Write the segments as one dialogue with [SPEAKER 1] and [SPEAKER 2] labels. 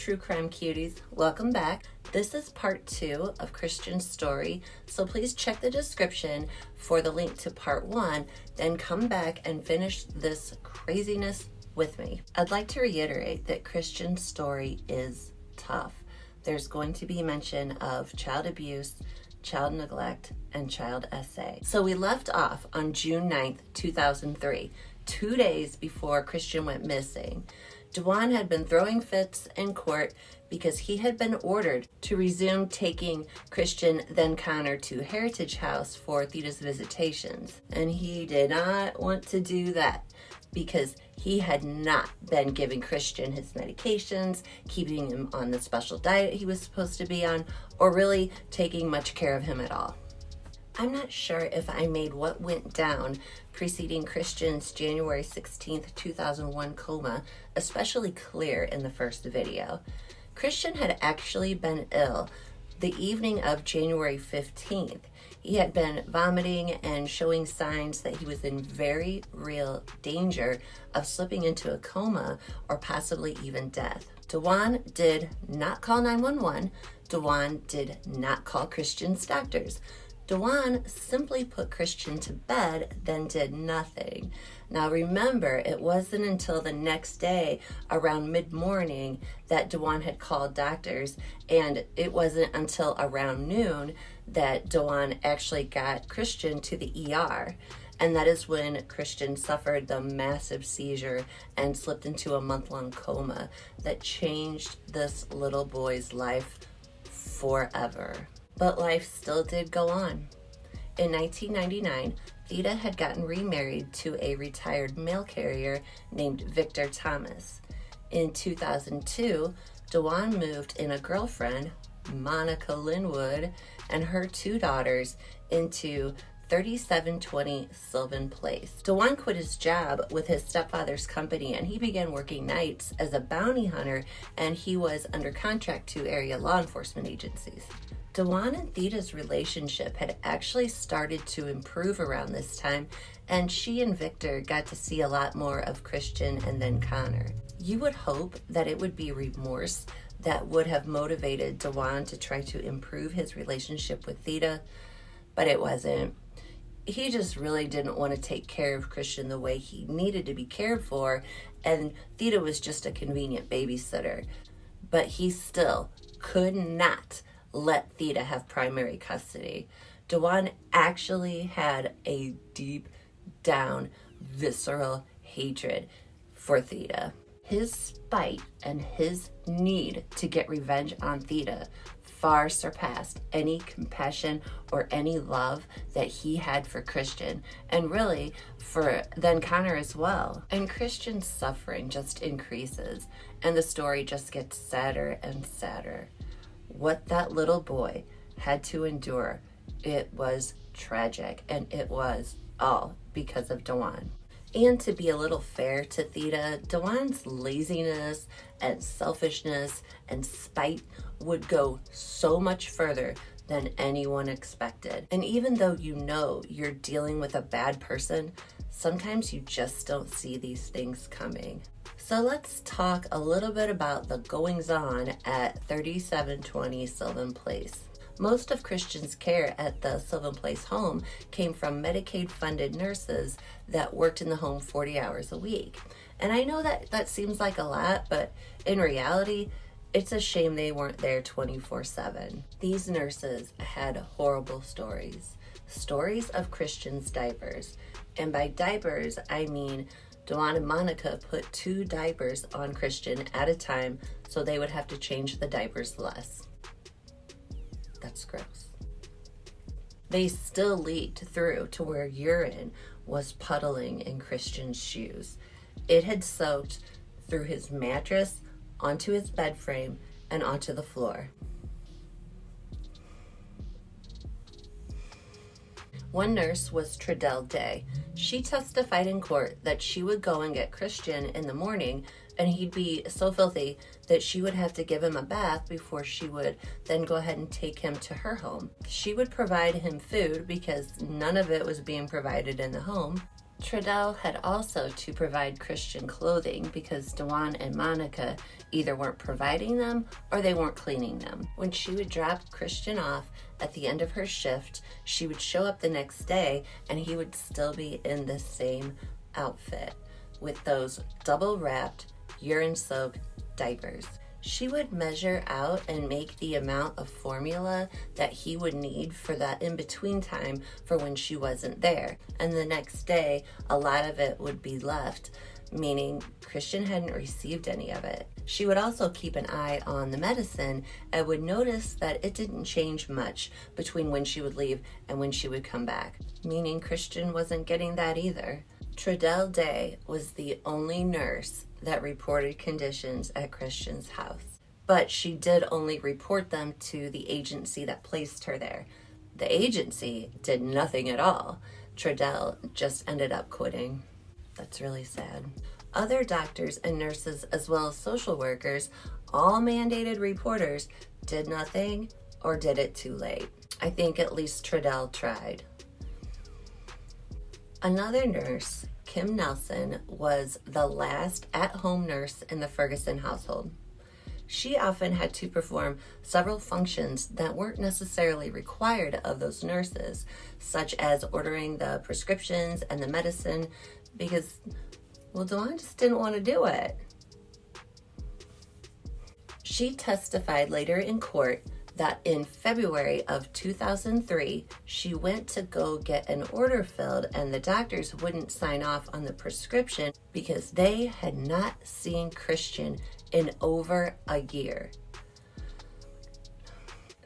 [SPEAKER 1] true crime cuties, welcome back. This is part 2 of Christian's story, so please check the description for the link to part 1, then come back and finish this craziness with me. I'd like to reiterate that Christian's story is tough. There's going to be mention of child abuse, child neglect, and child SA. So we left off on June 9th, 2003, 2 days before Christian went missing. Dawan had been throwing fits in court because he had been ordered to resume taking Christian, then Connor, to Heritage House for Theta's visitations. And he did not want to do that because he had not been giving Christian his medications, keeping him on the special diet he was supposed to be on, or really taking much care of him at all. I'm not sure if I made what went down preceding Christian's January 16th, 2001 coma especially clear in the first video. Christian had actually been ill the evening of January 15th. He had been vomiting and showing signs that he was in very real danger of slipping into a coma or possibly even death. Dawan did not call 911. Dawan did not call Christian's doctors. Dawan simply put Christian to bed, then did nothing. Now remember, it wasn't until the next day around mid-morning that Dawan had called doctors, and it wasn't until around noon that Dawan actually got Christian to the ER. And that is when Christian suffered the massive seizure and slipped into a month-long coma that changed this little boy's life forever. But life still did go on. In 1999, Theta had gotten remarried to a retired mail carrier named Victor Thomas. In 2002, Dawan moved in a girlfriend, Monica Linwood, and her 2 daughters into 3720 Sylvan Place. Dawan quit his job with his stepfather's company and he began working nights as a bounty hunter, and he was under contract to area law enforcement agencies. Dawan and Theta's relationship had actually started to improve around this time, and she and Victor got to see a lot more of Christian and then Connor. You would hope that it would be remorse that would have motivated Dawan to try to improve his relationship with Theta, but it wasn't. He just really didn't want to take care of Christian the way he needed to be cared for, and Theta was just a convenient babysitter. But he still could not let Theta have primary custody. Dawan actually had a deep down visceral hatred for Theta. His spite and his need to get revenge on Theta far surpassed any compassion or any love that he had for Christian, and really for then Connor as well. And Christian's suffering just increases, and the story just gets sadder and sadder. What that little boy had to endure, it was tragic, and it was all because of Dawan. And to be a little fair to Theta, Dawan's laziness and selfishness and spite would go so much further than anyone expected. And even though you know you're dealing with a bad person, sometimes you just don't see these things coming. So let's talk a little bit about the goings-on at 3720 Sylvan Place. Most of Christian's care at the Sylvan Place home came from Medicaid-funded nurses that worked in the home 40 hours a week. And I know that seems like a lot, but in reality, it's a shame they weren't there 24/7. These nurses had horrible stories. Stories of Christian's diapers. And by diapers, I mean Dawan and Monica put 2 diapers on Christian at a time so they would have to change the diapers less. That's gross. They still leaked through to where urine was puddling in Christian's shoes. It had soaked through his mattress, onto his bed frame, and onto the floor. One nurse was Tredell Day. She testified in court that she would go and get Christian in the morning, and he'd be so filthy that she would have to give him a bath before she would then go ahead and take him to her home. She would provide him food because none of it was being provided in the home. Trudell had also to provide Christian clothing because Dawan and Monica either weren't providing them or they weren't cleaning them. When she would drop Christian off at the end of her shift, she would show up the next day and he would still be in the same outfit with those double wrapped, urine soaked diapers. She would measure out and make the amount of formula that he would need for that in-between time for when she wasn't there. And the next day, a lot of it would be left, meaning Christian hadn't received any of it. She would also keep an eye on the medicine and would notice that it didn't change much between when she would leave and when she would come back, meaning Christian wasn't getting that either. Trudell Day was the only nurse that reported conditions at Christian's house, but she did only report them to the agency that placed her there. The agency did nothing at all. Trudell just ended up quitting. That's really sad. Other doctors and nurses, as well as social workers, all mandated reporters, did nothing or did it too late. I think at least Trudell tried. Another nurse, Kim Nelson, was the last at-home nurse in the Ferguson household. She often had to perform several functions that weren't necessarily required of those nurses, such as ordering the prescriptions and the medicine, because, well, Dawan just didn't want to do it. She testified later in court that in February of 2003, she went to go get an order filled and the doctors wouldn't sign off on the prescription because they had not seen Christian in over a year.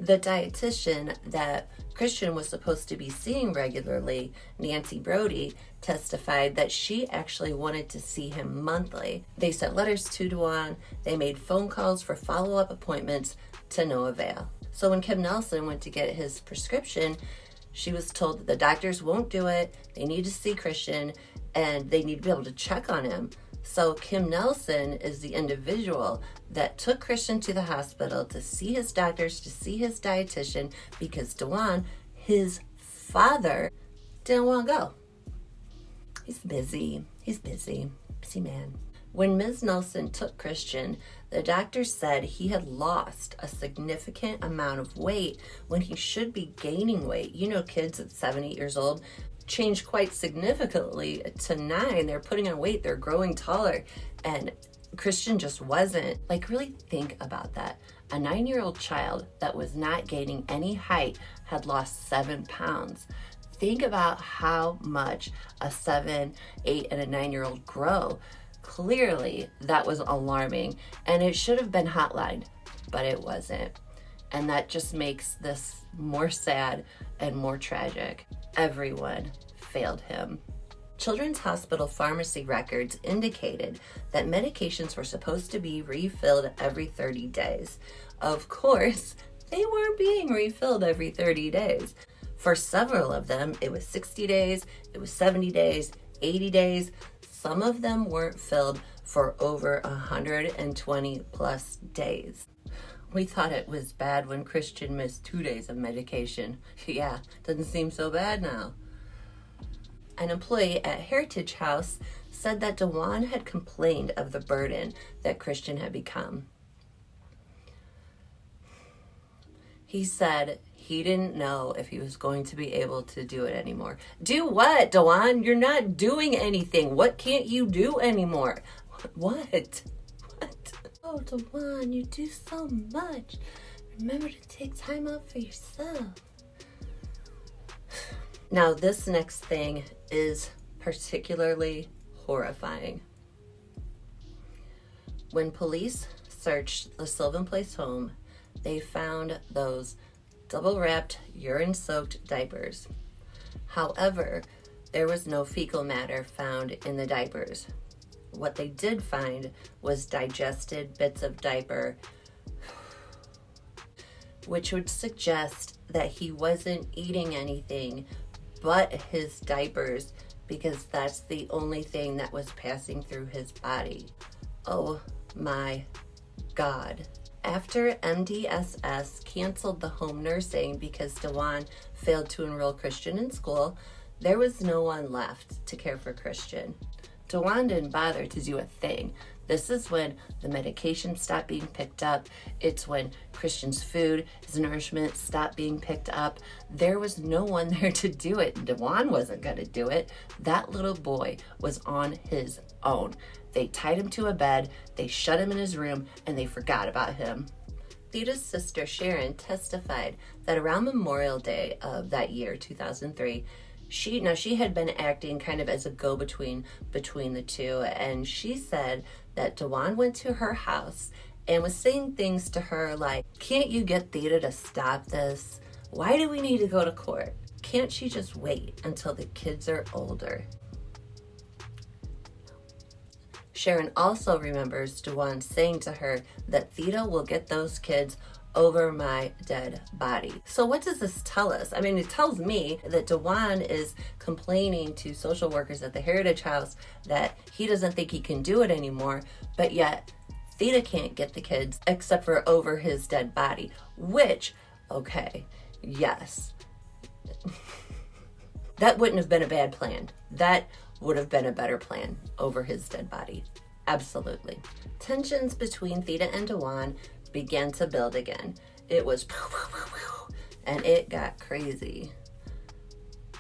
[SPEAKER 1] The dietitian that Christian was supposed to be seeing regularly, Nancy Brody, testified that she actually wanted to see him monthly. They sent letters to Dawan, they made phone calls for follow-up appointments, to no avail. So when Kim Nelson went to get his prescription, she was told that the doctors won't do it, they need to see Christian, and they need to be able to check on him. So Kim Nelson is the individual that took Christian to the hospital to see his doctors, to see his dietitian, because Dawan, his father, didn't want to go. He's busy man. When Ms. Nelson took Christian, the doctor said he had lost a significant amount of weight when he should be gaining weight. You know, kids at 7, 8 years old change quite significantly to 9. They're putting on weight, they're growing taller, and Christian just wasn't. Like, really think about that. A 9-year-old child that was not gaining any height had lost 7 pounds. Think about how much a 7, 8, and a 9-year-old grow. Clearly, that was alarming, and it should have been hotlined, but it wasn't. And that just makes this more sad and more tragic. Everyone failed him. Children's Hospital pharmacy records indicated that medications were supposed to be refilled every 30 days. Of course, they weren't being refilled every 30 days. For several of them, it was 60 days, it was 70 days, 80 days. Some of them weren't filled for over 120 plus days. We thought it was bad when Christian missed 2 days of medication. Yeah, doesn't seem so bad now. An employee at Heritage House said that Dawan had complained of the burden that Christian had become. He said he didn't know if he was going to be able to do it anymore. Do what, Dawan? You're not doing anything. What can't you do anymore? What? Oh, Dawan, you do so much. Remember to take time out for yourself. Now, this next thing is particularly horrifying. When police searched the Sylvan Place home, they found those double-wrapped, urine-soaked diapers. However, there was no fecal matter found in the diapers. What they did find was digested bits of diaper, which would suggest that he wasn't eating anything but his diapers, because that's the only thing that was passing through his body. Oh my God. After MDSS canceled the home nursing because Dawan failed to enroll Christian in school, There was no one left to care for Christian. Dawan didn't bother to do a thing. This is when the medication stopped being picked up. It's when Christian's food, his nourishment stopped being picked up. There was no one there to do it. Dawan wasn't going to do it. That little boy was on his own. They tied him to a bed, they shut him in his room, and they forgot about him. Theta's sister Sharon testified that around Memorial Day of that year, 2003, she had been acting kind of as a go-between between the two, and she said that Dawan went to her house and was saying things to her like, "Can't you get Theta to stop this? Why do we need to go to court? Can't she just wait until the kids are older?" Sharon also remembers Dawan saying to her that Theta will get those kids over my dead body. So what does this tell us? I mean, it tells me that Dawan is complaining to social workers at the Heritage House that he doesn't think he can do it anymore, but yet Theta can't get the kids except for over his dead body, which, okay, yes. That wouldn't have been a bad plan. That would have been a better plan over his dead body. Absolutely. Tensions between Theta and Dawan began to build again. It was and it got crazy.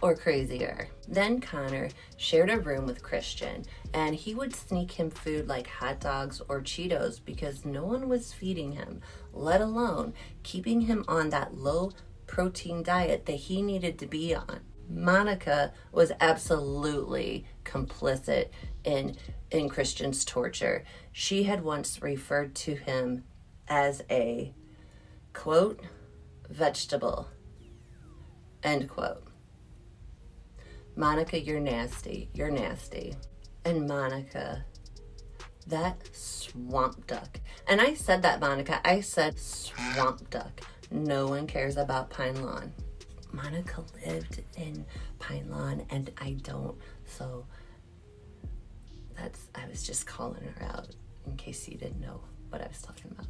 [SPEAKER 1] Or crazier. Then Connor shared a room with Christian, and he would sneak him food like hot dogs or Cheetos because no one was feeding him, let alone keeping him on that low protein diet that he needed to be on. Monica was absolutely complicit in Christian's torture. She had once referred to him as a, quote, vegetable, end quote. Monica, you're nasty. You're nasty. And Monica, that swamp duck. And I said that, Monica. I said swamp duck. No one cares about Pine Lawn. Monica lived in Pine Lawn and I don't. So I was just calling her out in case you didn't know what I was talking about.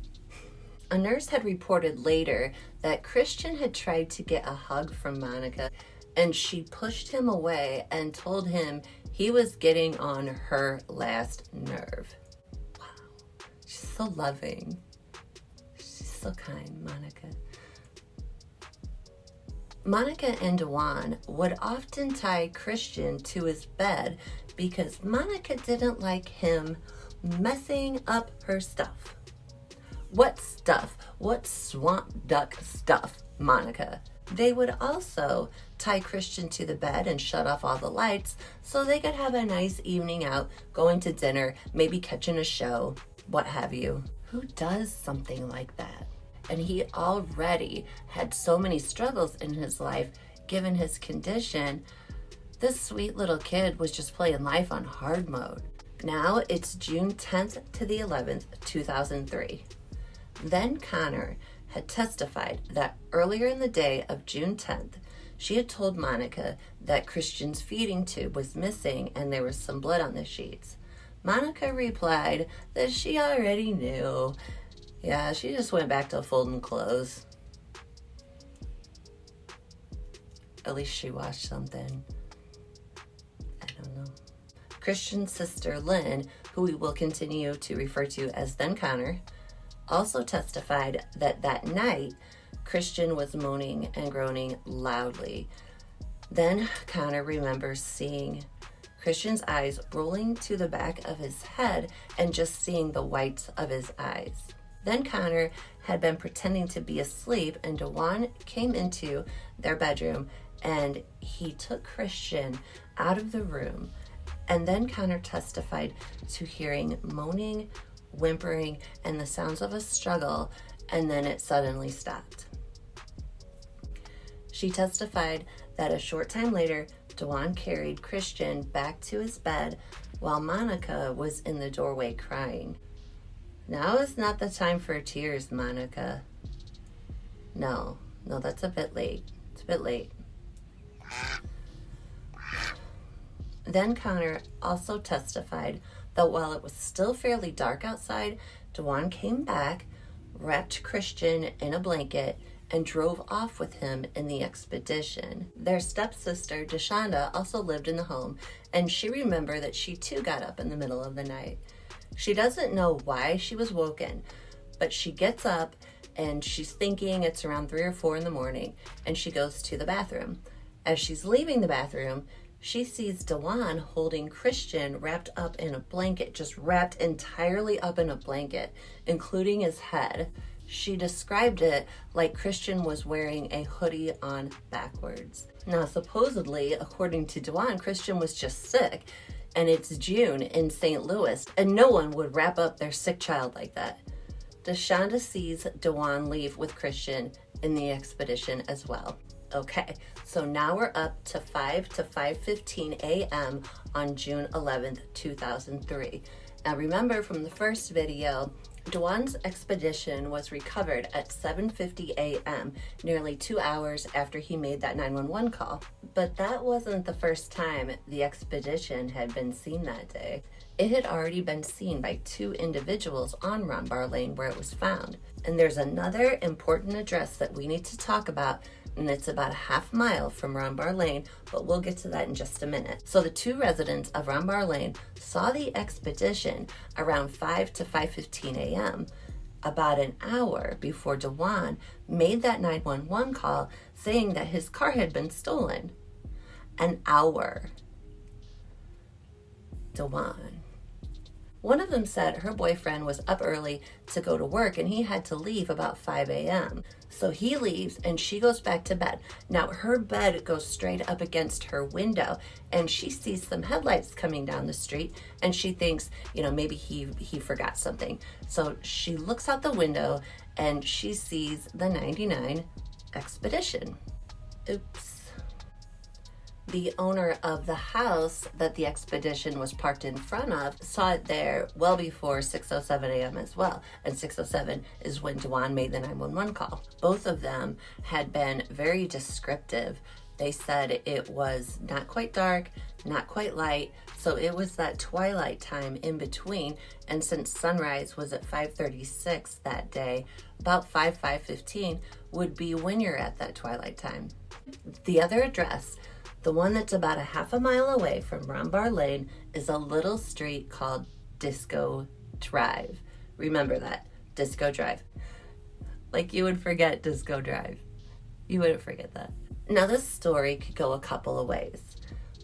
[SPEAKER 1] A nurse had reported later that Christian had tried to get a hug from Monica, and she pushed him away and told him he was getting on her last nerve. Wow. She's so loving. She's so kind, Monica. Monica and Dawan would often tie Christian to his bed because Monica didn't like him messing up her stuff. What stuff? What swamp duck stuff, Monica? They would also tie Christian to the bed and shut off all the lights so they could have a nice evening out, going to dinner, maybe catching a show, what have you. Who does something like that? And he already had so many struggles in his life, given his condition. This sweet little kid was just playing life on hard mode. Now it's June 10th to the 11th, 2003. Then Connor had testified that earlier in the day of June 10th, she had told Monica that Christian's feeding tube was missing and there was some blood on the sheets. Monica replied that she already knew. Yeah, she just went back to folding clothes. At least she washed something. I don't know. Christian's sister Lynn, who we will continue to refer to as then Connor, also testified that that night Christian was moaning and groaning loudly. Then Connor remembers seeing Christian's eyes rolling to the back of his head and just seeing the whites of his eyes. Then Connor had been pretending to be asleep, and Dawan came into their bedroom and he took Christian out of the room. And then Connor testified to hearing moaning, whimpering, and the sounds of a struggle, and then it suddenly stopped. She testified that a short time later, Dawan carried Christian back to his bed while Monica was in the doorway crying. Now is not the time for tears, Monica. No, that's a bit late. It's a bit late. Then Connor also testified that while it was still fairly dark outside, Dawan came back, wrapped Christian in a blanket, and drove off with him in the expedition. Their stepsister, Deshonda, also lived in the home, and she remembered that she too got up in the middle of the night. She doesn't know why she was woken, but she gets up and she's thinking it's around 3 or 4 in the morning, and she goes to the bathroom. As she's leaving the bathroom, she sees Dawan holding Christian wrapped up in a blanket, just wrapped entirely up in a blanket, including his head. She described it like Christian was wearing a hoodie on backwards. Now, supposedly, according to Dawan, Christian was just sick, and it's June in St. Louis, and no one would wrap up their sick child like that. Deshonda sees Dawan leave with Christian in the expedition as well. Okay, so now we're up to 5:15 a.m. on June 11th, 2003. Now remember from the first video, Dawan's expedition was recovered at 7:50 a.m., nearly 2 hours after he made that 911 call. But that wasn't the first time the expedition had been seen that day. It had already been seen by 2 individuals on Rumbar Lane where it was found. And there's another important address that we need to talk about, and it's about a half mile from Rumbar Lane, but we'll get to that in just a minute. So the 2 residents of Rumbar Lane saw the expedition around 5 to 5:15 a.m., about an hour before Dawan made that 911 call saying that his car had been stolen. An hour. Dawan. One of them said her boyfriend was up early to go to work and he had to leave about 5 a.m. So he leaves and she goes back to bed. Now her bed goes straight up against her window and she sees some headlights coming down the street and she thinks, maybe he forgot something. So she looks out the window and she sees the 99 expedition. Oops. The owner of the house that the expedition was parked in front of saw it there well before 6:07 a.m. as well. And 6:07 is when Dawan made the 911 call. Both of them had been very descriptive. They said it was not quite dark, not quite light, so it was that twilight time in between. And since sunrise was at 5:36 that day, about 5:15 would be when you're at that twilight time. The other address, the one that's about a half a mile away from Rumbar Lane, is a little street called Disco Drive. Remember that, Disco Drive. Like you would forget Disco Drive. You wouldn't forget that. Now this story could go a couple of ways.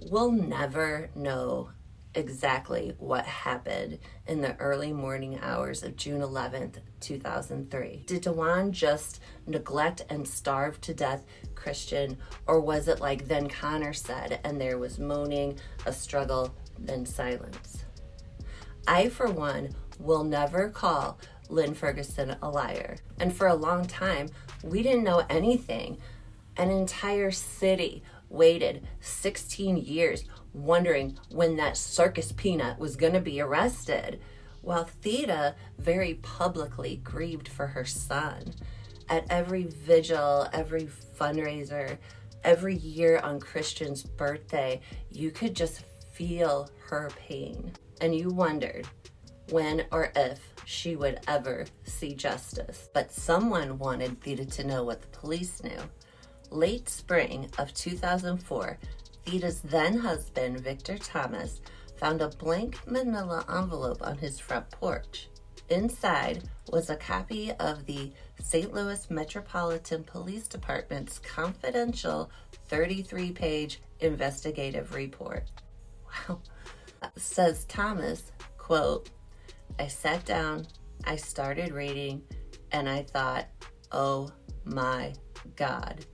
[SPEAKER 1] We'll never know exactly what happened in the early morning hours of June 11th, 2003. Did Dawan just neglect and starve to death Christian, or was it like then Connor said, and there was moaning, a struggle, then silence? I, for one, will never call Lynn Ferguson a liar. And for a long time, we didn't know anything. An entire city waited 16 years wondering when that circus peanut was going to be arrested, while Theda very publicly grieved for her son. At every vigil, every fundraiser, every year on Christian's birthday, you could just feel her pain. And you wondered when or if she would ever see justice. But someone wanted Theda to know what the police knew. Late spring of 2004, Theda's then husband, Victor Thomas, found a blank manila envelope on his front porch. Inside was a copy of the St. Louis Metropolitan Police Department's confidential 33-page investigative report. Wow. Says Thomas, quote, "I sat down, I started reading, and I thought, oh my God,"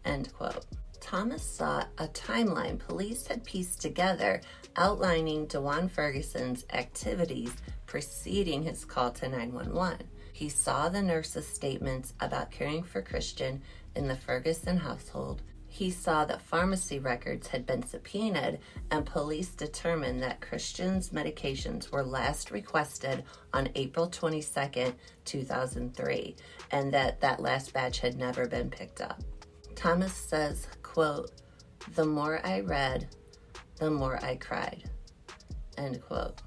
[SPEAKER 1] end quote. Thomas saw a timeline police had pieced together outlining Dawan Ferguson's activities preceding his call to 911. He saw the nurse's statements about caring for Christian in the Ferguson household. He saw that pharmacy records had been subpoenaed and police determined that Christian's medications were last requested on April 22nd, 2003, and that last batch had never been picked up. Thomas says, quote, "The more I read, the more I cried," end quote.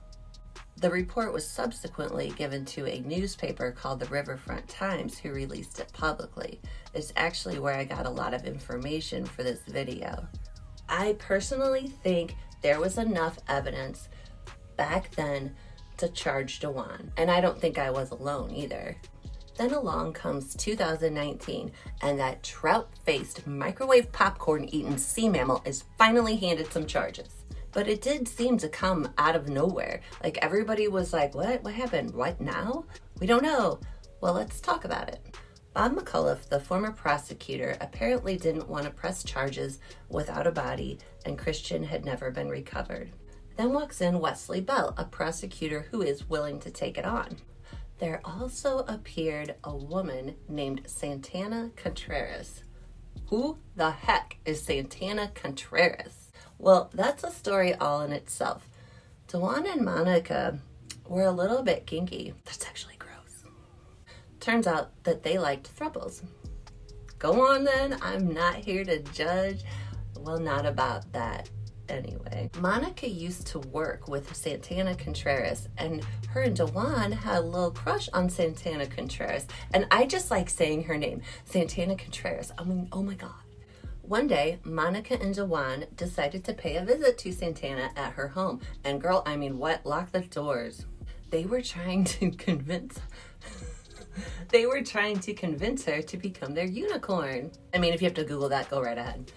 [SPEAKER 1] The report was subsequently given to a newspaper called the Riverfront Times, who released it publicly. It's actually where I got a lot of information for this video. I personally think there was enough evidence back then to charge Dawan, and I don't think I was alone either. Then along comes 2019, and that trout-faced, microwave popcorn-eating sea mammal is finally handed some charges. But it did seem to come out of nowhere. Like, everybody was like, what happened? What now? We don't know. Well, let's talk about it. Bob McCullough, the former prosecutor, apparently didn't want to press charges without a body, and Christian had never been recovered. Then walks in Wesley Bell, a prosecutor who is willing to take it on. There also appeared a woman named Santana Contreras. Who the heck is Santana Contreras? Well, that's a story all in itself. Dawan and Monica were a little bit kinky. That's actually gross. Turns out that they liked thruples. Go on then, I'm not here to judge. Well, not about that anyway. Monica used to work with Santana Contreras, and her and Dawan had a little crush on Santana Contreras. And I just like saying her name, Santana Contreras. I mean, oh my God. One day, Monica and Dawan decided to pay a visit to Santana at her home. And girl, I mean, what? Lock the doors. They were trying to convince her to become their unicorn. I mean, if you have to Google that, go right ahead.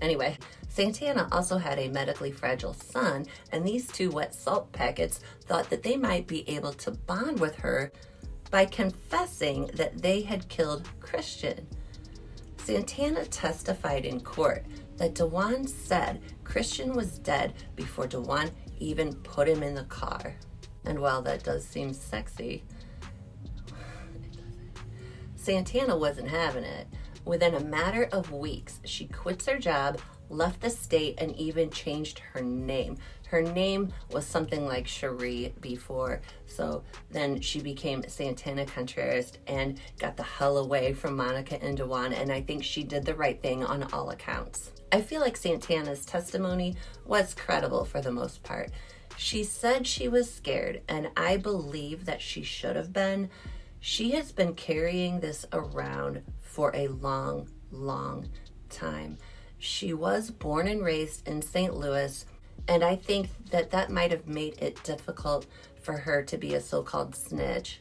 [SPEAKER 1] Anyway, Santana also had a medically fragile son, and these two wet salt packets thought that they might be able to bond with her by confessing that they had killed Christian. Santana testified in court that Dawan said Christian was dead before Dawan even put him in the car. And while that does seem sexy, Santana wasn't having it. Within a matter of weeks, she quits her job, left the state, and even changed her name. Her name was something like Cherie before, so then she became Santana Contreras and got the hell away from Monica and Dawan, and I think she did the right thing on all accounts. I feel like Santana's testimony was credible for the most part. She said she was scared, and I believe that she should have been. She has been carrying this around for a long, long time. She was born and raised in St. Louis, and I think that might have made it difficult for her to be a so-called snitch.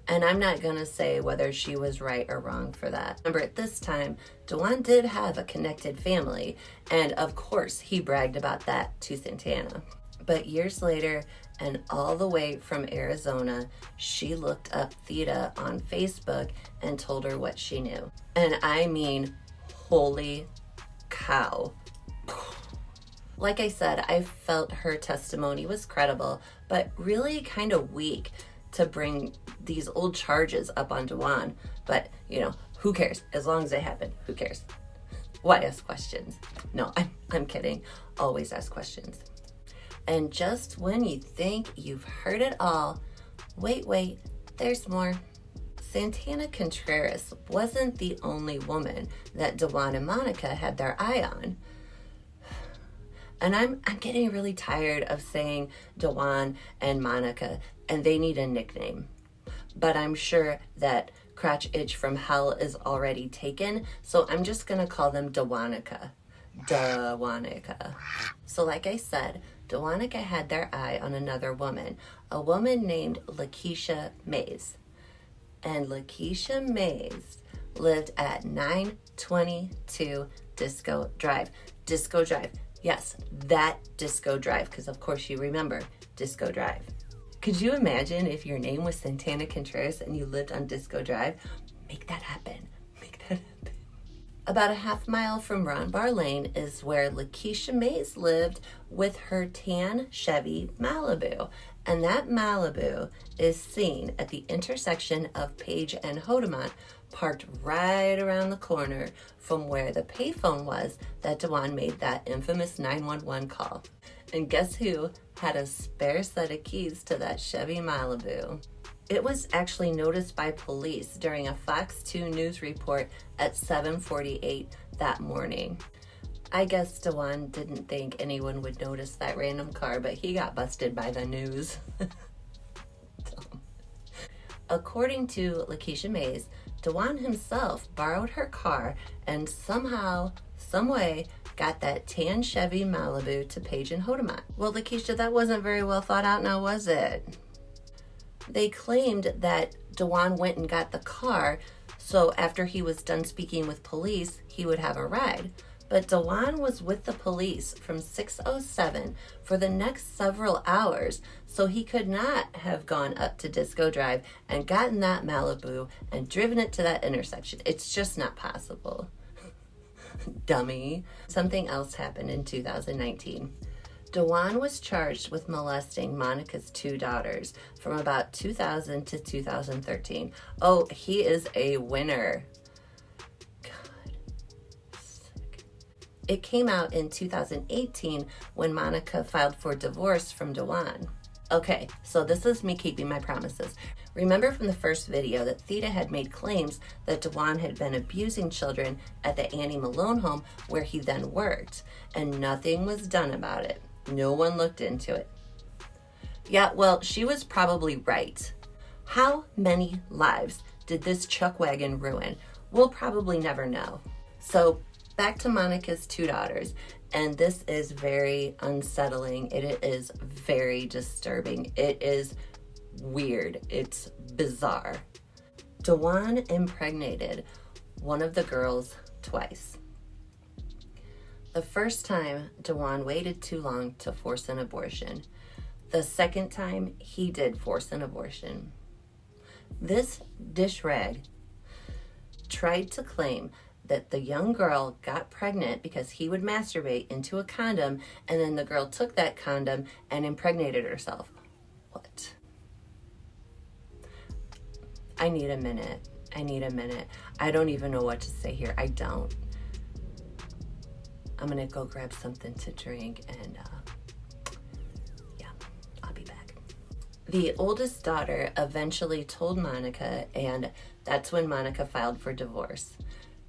[SPEAKER 1] And I'm not gonna say whether she was right or wrong for that. Remember, at this time, Dawan did have a connected family, and of course, he bragged about that to Santana. But years later, and all the way from Arizona, she looked up Theta on Facebook and told her what she knew. And I mean, holy cow. Like I said, I felt her testimony was credible, but really kind of weak to bring these old charges up on Dawan. But, you know, who cares? As long as they happen, who cares? Why ask questions? No, I'm kidding. Always ask questions. And just when you think you've heard it all, wait, there's more. Santana Contreras wasn't the only woman that Dawan and Monica had their eye on. And I'm getting really tired of saying Dawan and Monica, and they need a nickname. But I'm sure that Crotch Itch from Hell is already taken, so I'm just gonna call them Dawanica. Dawanica. So like I said, Dawanica had their eye on another woman, a woman named Lakeisha Mays. And Lakeisha Mays lived at 922 Disco Drive. Disco Drive. Yes, that Disco Drive, because of course you remember Disco Drive. Could you imagine if your name was Santana Contreras and you lived on Disco Drive? Make that happen. Make that happen. About a half mile from Ron Bar Lane is where Lakeisha Mays lived with her tan Chevy Malibu. And that Malibu is seen at the intersection of Page and Hodemont, parked right around the corner from where the payphone was that Dawan made that infamous 911 call. And guess who had a spare set of keys to that Chevy Malibu? It was actually noticed by police during a Fox 2 news report at 7:48 that morning. I guess Dawan didn't think anyone would notice that random car, but he got busted by the news. According to Lakeisha Mays, Dawan himself borrowed her car and somehow, someway, got that tan Chevy Malibu to Paige and Hodemont. Well, Lakeisha, that wasn't very well thought out now, was it? They claimed that Dawan went and got the car, so after he was done speaking with police, he would have a ride. But Dawan was with the police from 6:07 for the next several hours, so he could not have gone up to Disco Drive and gotten that Malibu and driven it to that intersection. It's just not possible. Dummy. Something else happened in 2019. Dawan was charged with molesting Monica's 2 daughters from about 2000 to 2013. Oh, he is a winner. God, sick. It came out in 2018 when Monica filed for divorce from Dawan. Okay, so this is me keeping my promises. Remember from the first video that Theta had made claims that Dawan had been abusing children at the Annie Malone home where he then worked, and nothing was done about it. No one looked into it. Yeah, well, she was probably right. How many lives did this chuck wagon ruin? We'll probably never know. So back to Monica's 2 daughters, and this is very unsettling. It is very disturbing. It is weird. It's bizarre. Dawan impregnated one of the girls twice. The first time, Dawan waited too long to force an abortion. The second time, he did force an abortion. This dish rag tried to claim that the young girl got pregnant because he would masturbate into a condom, and then the girl took that condom and impregnated herself. What? I need a minute. I don't even know what to say here. I don't. I'm gonna go grab something to drink and yeah, I'll be back. The oldest daughter eventually told Monica, and that's when Monica filed for divorce.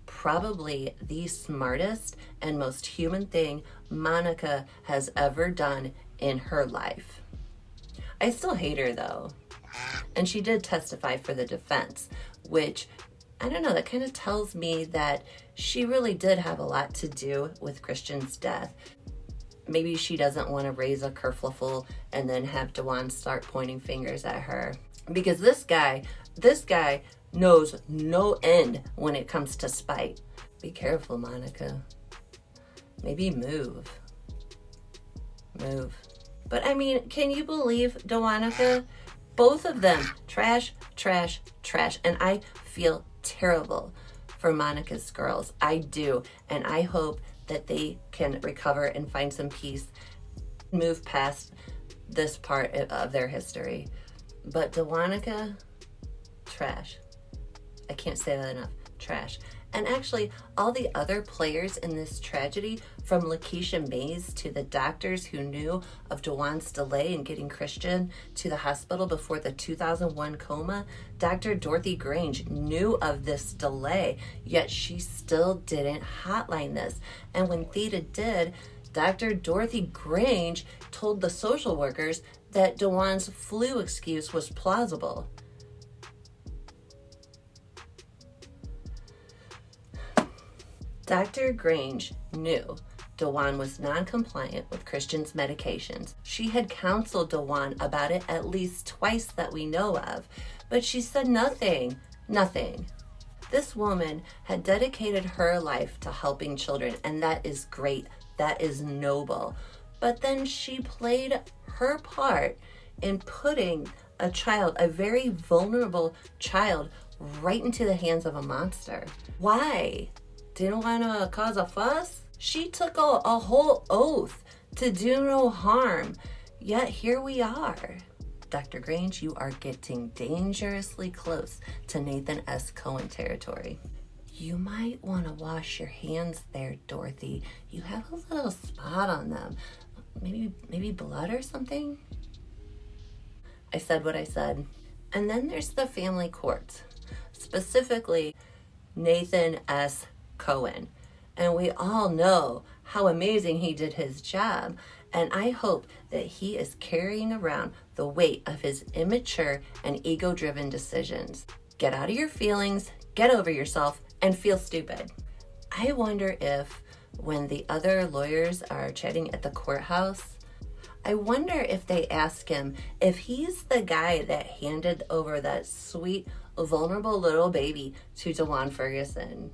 [SPEAKER 1] Probably the smartest and most human thing Monica has ever done in her life. I still hate her though. And she did testify for the defense, which, I don't know, that kind of tells me that she really did have a lot to do with Christian's death. Maybe she doesn't want to raise a kerfluffle and then have Dawan start pointing fingers at her. Because this guy knows no end when it comes to spite. Be careful, Monica. Maybe move. But I mean, can you believe Dawanica? Both of them, trash. And I feel terrible for Monica's girls. I do. And I hope that they can recover and find some peace, move past this part of their history. But Dawanica, trash. I can't say that enough. Trash. And actually, all the other players in this tragedy, from Lakeisha Mays to the doctors who knew of Dawan's delay in getting Christian to the hospital before the 2001 coma, Dr. Dorothy Grange knew of this delay, yet she still didn't hotline this. And when Theta did, Dr. Dorothy Grange told the social workers that Dawan's flu excuse was plausible. Dr. Grange knew Dawan was non-compliant with Christian's medications. She had counseled Dawan about it at least twice that we know of, but she said nothing. This woman had dedicated her life to helping children, and that is great. That is noble. But then she played her part in putting a child, a very vulnerable child, right into the hands of a monster. Why? Didn't want to cause a fuss? She took a whole oath to do no harm, yet here we are. Dr. Grange, you are getting dangerously close to Nathan S. Cohen territory. You might want to wash your hands there, Dorothy. You have a little spot on them. Maybe blood or something? I said what I said. And then there's the family court, specifically Nathan S. Cohen. And we all know how amazing he did his job. And I hope that he is carrying around the weight of his immature and ego-driven decisions. Get out of your feelings, get over yourself, and feel stupid. I wonder if when the other lawyers are chatting at the courthouse, I wonder if they ask him if he's the guy that handed over that sweet, vulnerable little baby to Dawan Ferguson.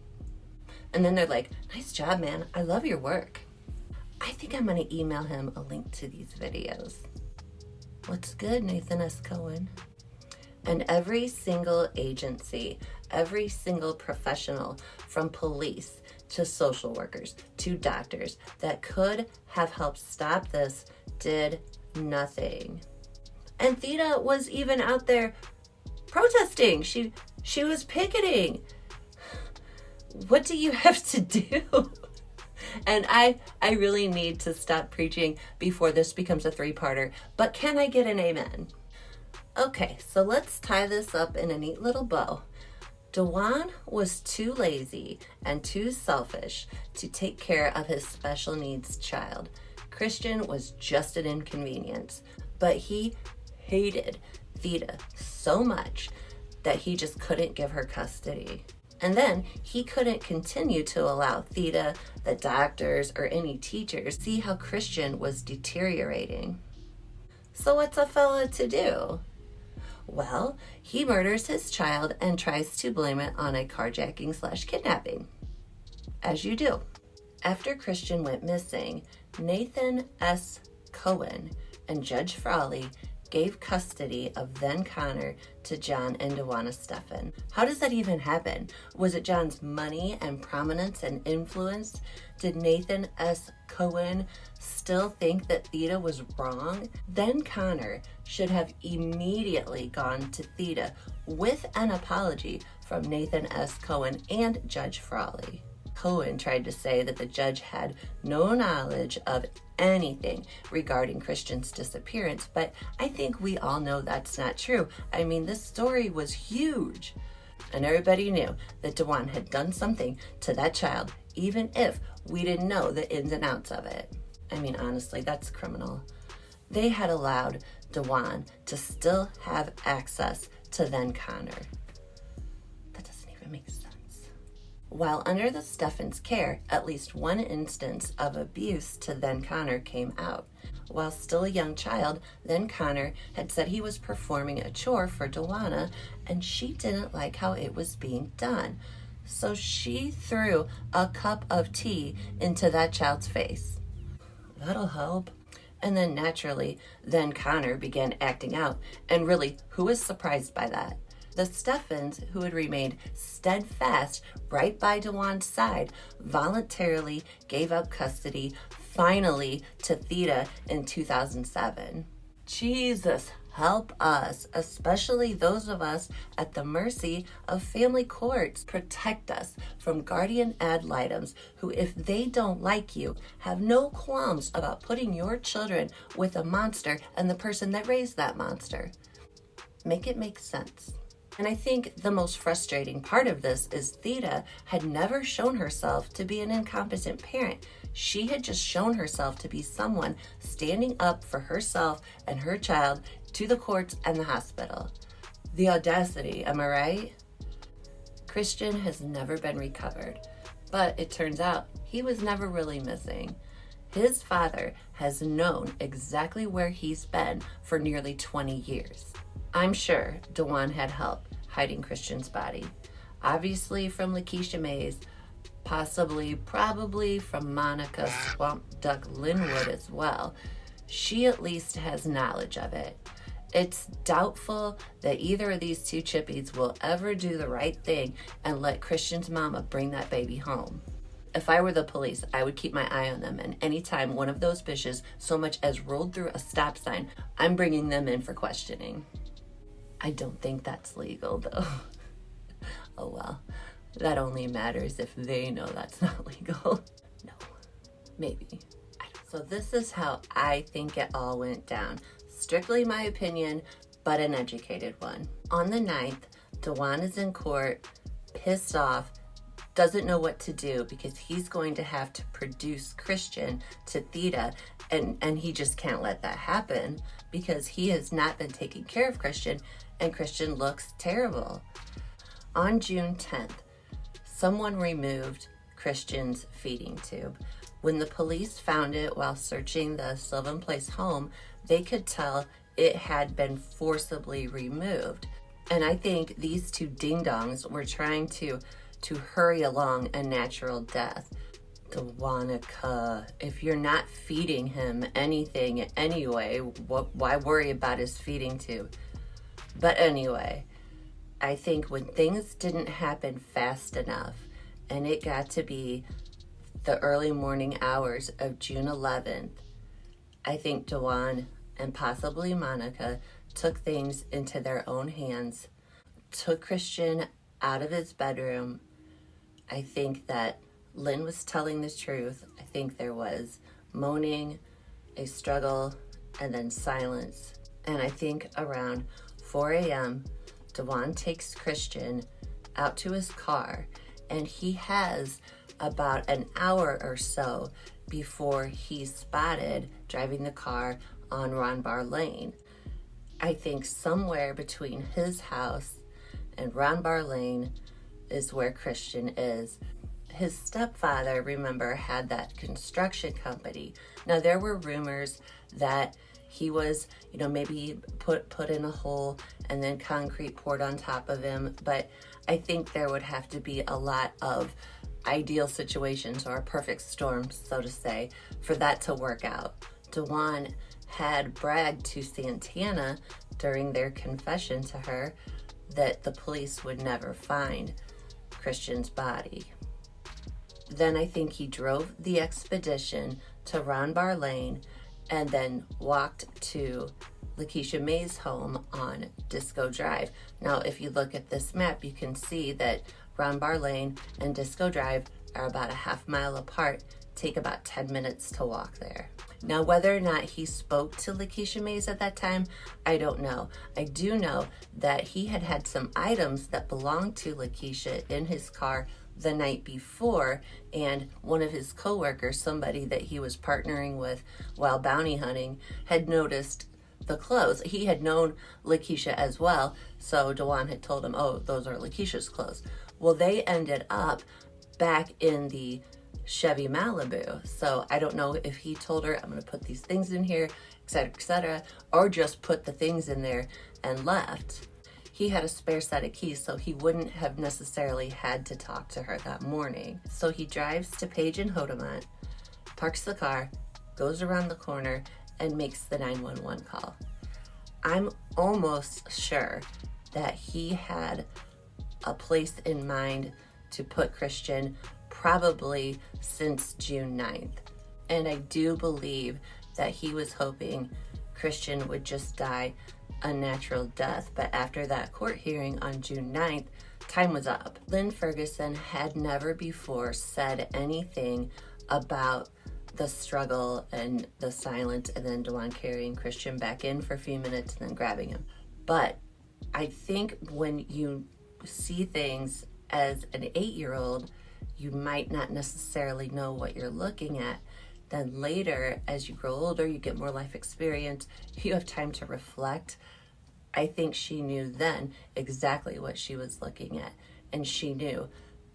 [SPEAKER 1] And then they're like, nice job, man. I love your work. I think I'm going to email him a link to these videos. What's good, Nathan S. Cohen? And every single agency, every single professional, from police to social workers to doctors that could have helped stop this did nothing. And Theta was even out there protesting. She was picketing. What do you have to do? And I really need to stop preaching before this becomes a three-parter. But can I get an amen? Okay, so let's tie this up in a neat little bow. Dawan was too lazy and too selfish to take care of his special needs child. Christian was just an inconvenience, but he hated Theta so much that he just couldn't give her custody. And then he couldn't continue to allow Theta, the doctors, or any teachers see how Christian was deteriorating. So what's a fella to do? Well, he murders his child and tries to blame it on a carjacking/kidnapping. As you do. After Christian went missing, Nathan S. Cohen and Judge Frawley gave custody of then Connor to John and Dawana Stephan. How does that even happen? Was it John's money and prominence and influence? Did Nathan S. Cohen still think that Theta was wrong? Then Connor should have immediately gone to Theta with an apology from Nathan S. Cohen and Judge Frawley. Cohen tried to say that the judge had no knowledge of anything regarding Christian's disappearance, but I think we all know that's not true. I mean, this story was huge, and everybody knew that Dawan had done something to that child, even if we didn't know the ins and outs of it. I mean, honestly, that's criminal. They had allowed Dawan to still have access to then Connor. That doesn't even make sense. While under the Stephan's care, at least one instance of abuse to then Connor came out. While still a young child, then Connor had said he was performing a chore for Dawana, and she didn't like how it was being done. So she threw a cup of tea into that child's face. That'll help. And then naturally, then Connor began acting out. And really, who was surprised by that? The Stephans, who had remained steadfast right by Dawan's side, voluntarily gave up custody, finally, to Theta in 2007. Jesus, help us, especially those of us at the mercy of family courts. Protect us from guardian ad litems who, if they don't like you, have no qualms about putting your children with a monster and the person that raised that monster. Make it make sense. And I think the most frustrating part of this is Theta had never shown herself to be an incompetent parent. She had just shown herself to be someone standing up for herself and her child to the courts and the hospital. The audacity, am I right? Christian has never been recovered, but it turns out he was never really missing. His father has known exactly where he's been for nearly 20 years. I'm sure Dawan had help hiding Christian's body. Obviously from Lakeisha Mays, probably from Monica Swamp Duck Linwood as well. She at least has knowledge of it. It's doubtful that either of these two chippies will ever do the right thing and let Christian's mama bring that baby home. If I were the police, I would keep my eye on them, and anytime one of those bitches so much as rolled through a stop sign, I'm bringing them in for questioning. I don't think that's legal, though. Oh well, that only matters if they know that's not legal. No, maybe. I don't. So this is how I think it all went down. Strictly my opinion, but an educated one. On the 9th, Dawan is in court, pissed off, doesn't know what to do because he's going to have to produce Christian to Theta, and he just can't let that happen because he has not been taking care of Christian, and Christian looks terrible. On June 10th, someone removed Christian's feeding tube. When the police found it while searching the Sylvan Place home, they could tell it had been forcibly removed. And I think these two ding-dongs were trying to hurry along a natural death. Dawanica, if you're not feeding him anything anyway, why worry about his feeding tube? But anyway, I think when things didn't happen fast enough, and it got to be the early morning hours of June 11th, I think Dawan and possibly Monica took things into their own hands, took Christian out of his bedroom. I think that Lynn was telling the truth. I think there was moaning, a struggle, and then silence. And I think around 4 a.m., Dawan takes Christian out to his car, and he has about an hour or so before he's spotted driving the car on Ronbar Lane. I think somewhere between his house and Ronbar Lane is where Christian is. His stepfather, remember, had that construction company. Now, there were rumors that he was, maybe put in a hole and then concrete poured on top of him. But I think there would have to be a lot of ideal situations, or a perfect storm, so to say, for that to work out. Dawan had bragged to Santana during their confession to her that the police would never find Christian's body. Then I think he drove the expedition to Ronbar Lane and then walked to Lakeisha May's home on Disco Drive. Now, if you look at this map, you can see that Ronbar Lane and Disco Drive are about a half mile apart, take about 10 minutes to walk there. Now, whether or not he spoke to Lakeisha Mays at that time, I don't know. I do know that he had some items that belonged to Lakeisha in his car the night before, and one of his coworkers, somebody that he was partnering with while bounty hunting, had noticed the clothes. He had known Lakeisha as well, so Dawan had told him, oh, those are Lakeisha's clothes. Well, they ended up back in the Chevy Malibu. So I don't know if he told her, I'm going to put these things in here, etc., or just put the things in there and left. He had a spare set of keys, so he wouldn't have necessarily had to talk to her that morning. So he drives to Page and Hodemont, parks the car, goes around the corner, and makes the 911 call. I'm almost sure that he had a place in mind to put Christian probably since June 9th. And I do believe that he was hoping Christian would just die a natural death. But after that court hearing on June 9th, time was up. Lynn Ferguson had never before said anything about the struggle and the silence, and then Dawan carrying Christian back in for a few minutes and then grabbing him. But I think when you see things as an 8-year-old, you might not necessarily know what you're looking at. Then later, as you grow older, you get more life experience, you have time to reflect. I think she knew then exactly what she was looking at. And she knew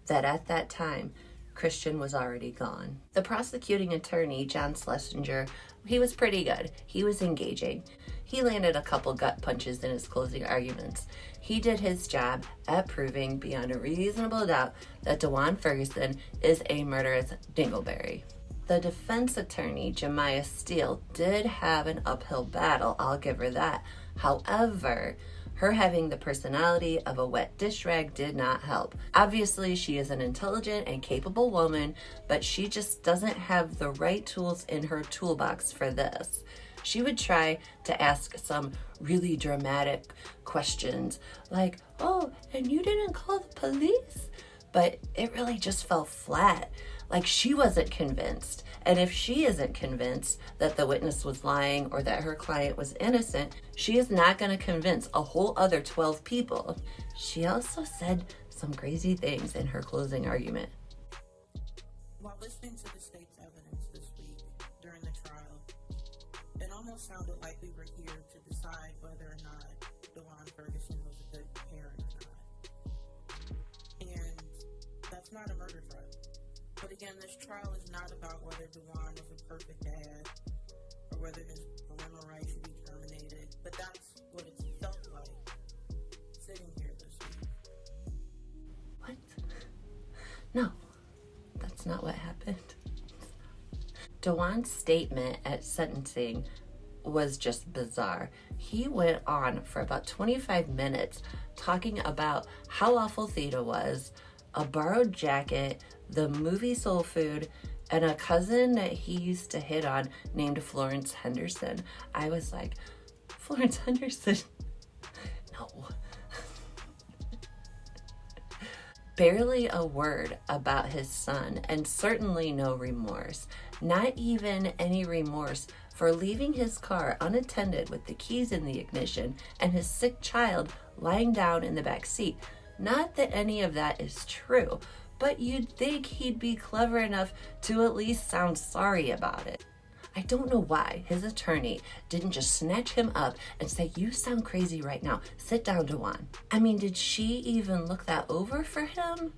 [SPEAKER 1] that at that time, Christian was already gone. The prosecuting attorney, John Schlesinger, he was pretty good. He was engaging. He landed a couple gut punches in his closing arguments. He did his job at proving beyond a reasonable doubt that Dawan Ferguson is a murderous dingleberry. The defense attorney, Jemiah Steele, did have an uphill battle, I'll give her that. However, her having the personality of a wet dish rag did not help. Obviously, she is an intelligent and capable woman, but she just doesn't have the right tools in her toolbox for this. She would try to ask some really dramatic questions like, oh, and you didn't call the police? But it really just fell flat. Like, she wasn't convinced. And if she isn't convinced that the witness was lying or that her client was innocent, she is not going to convince a whole other 12 people. She also said some crazy things in her closing argument.
[SPEAKER 2] While listening to the state's evidence this week during the trial, it almost sounded like we were here to decide whether or not Dawan Ferguson was a good parent or not. And that's not a murder trial. But again, this trial is not about whether Dawan was a perfect dad or whether his parental rights should be terminated. But that's what it felt like sitting here this week.
[SPEAKER 1] What? No. That's not what happened. Dawan's statement at sentencing was just bizarre. He went on for about 25 minutes talking about how awful Theta was, a borrowed jacket, the movie Soul Food, and a cousin that he used to hit on named Florence Henderson. I was like, Florence Henderson? No. Barely a word about his son, and certainly no remorse. Not even any remorse for leaving his car unattended with the keys in the ignition and his sick child lying down in the back seat. Not that any of that is true, but you'd think he'd be clever enough to at least sound sorry about it. I don't know why his attorney didn't just snatch him up and say, "You sound crazy right now. Sit down, Dawan." I mean, did she even look that over for him?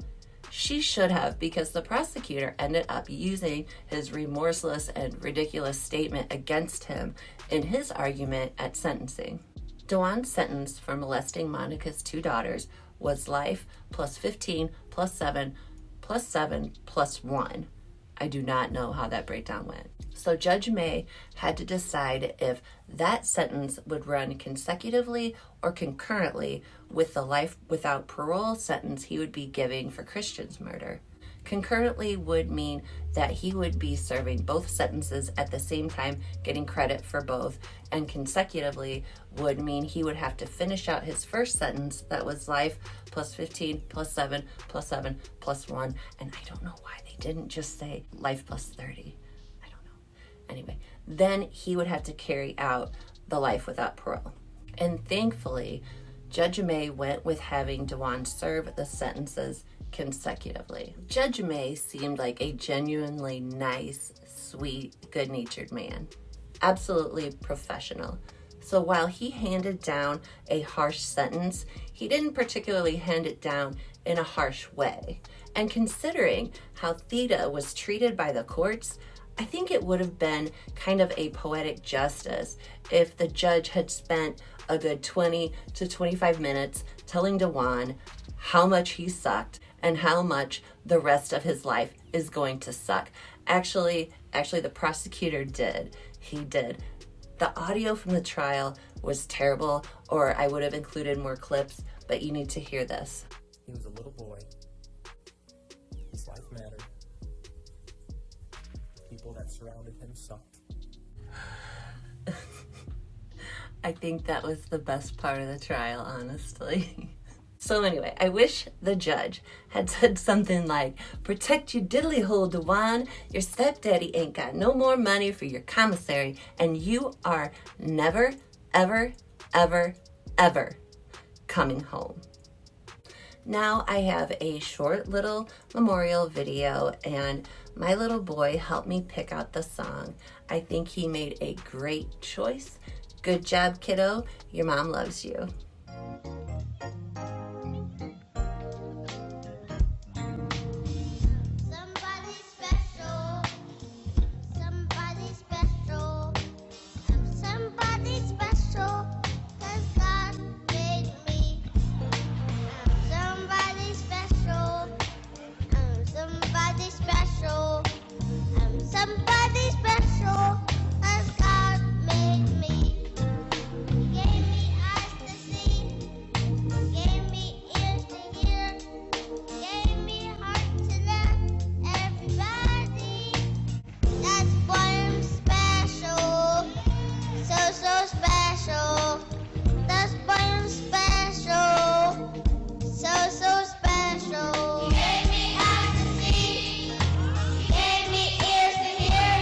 [SPEAKER 1] She should have, because the prosecutor ended up using his remorseless and ridiculous statement against him in his argument at sentencing. Dawan's sentence for molesting Monica's 2 daughters was life plus 15 plus 7 plus 7 plus 1. I do not know how that breakdown went. So Judge May had to decide if that sentence would run consecutively or concurrently with the life without parole sentence he would be giving for Christian's murder. Concurrently would mean that he would be serving both sentences at the same time, getting credit for both, and consecutively would mean he would have to finish out his first sentence that was life plus 15 plus 7 plus 7 plus 1, and I don't know why they didn't just say life plus 30. I don't know. Anyway, then he would have to carry out the life without parole. And thankfully, Judge May went with having Dawan serve the sentences consecutively. Judge May seemed like a genuinely nice, sweet, good-natured man. Absolutely professional. So while he handed down a harsh sentence, he didn't particularly hand it down in a harsh way. And considering how Theta was treated by the courts, I think it would have been kind of a poetic justice if the judge had spent a good 20 to 25 minutes telling Dawan how much he sucked and how much the rest of his life is going to suck. Actually, the prosecutor did. He did. The audio from the trial was terrible, or I would have included more clips, but you need to hear this.
[SPEAKER 3] He was a little boy. His life mattered. People that surrounded him sucked.
[SPEAKER 1] I think that was the best part of the trial, honestly. So anyway, I wish the judge had said something like, "Protect your diddly hole, Dawan. Your stepdaddy ain't got no more money for your commissary, and you are never, ever, ever, ever coming home." Now I have a short little memorial video, and my little boy helped me pick out the song. I think he made a great choice. Good job, kiddo. Your mom loves you.
[SPEAKER 4] Special. Gave me eyes to see, gave me ears to hear.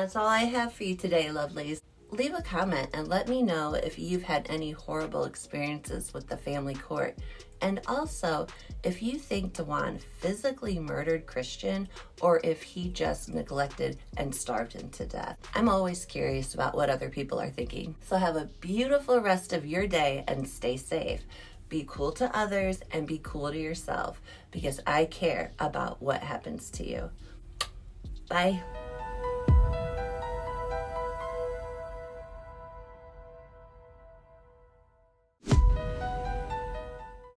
[SPEAKER 1] that's all I have for you today, lovelies. Leave a comment and let me know if you've had any horrible experiences with the family court. And also, if you think Dawan physically murdered Christian or if he just neglected and starved him to death. I'm always curious about what other people are thinking. So have a beautiful rest of your day and stay safe. Be cool to others and be cool to yourself because I care about what happens to you. Bye.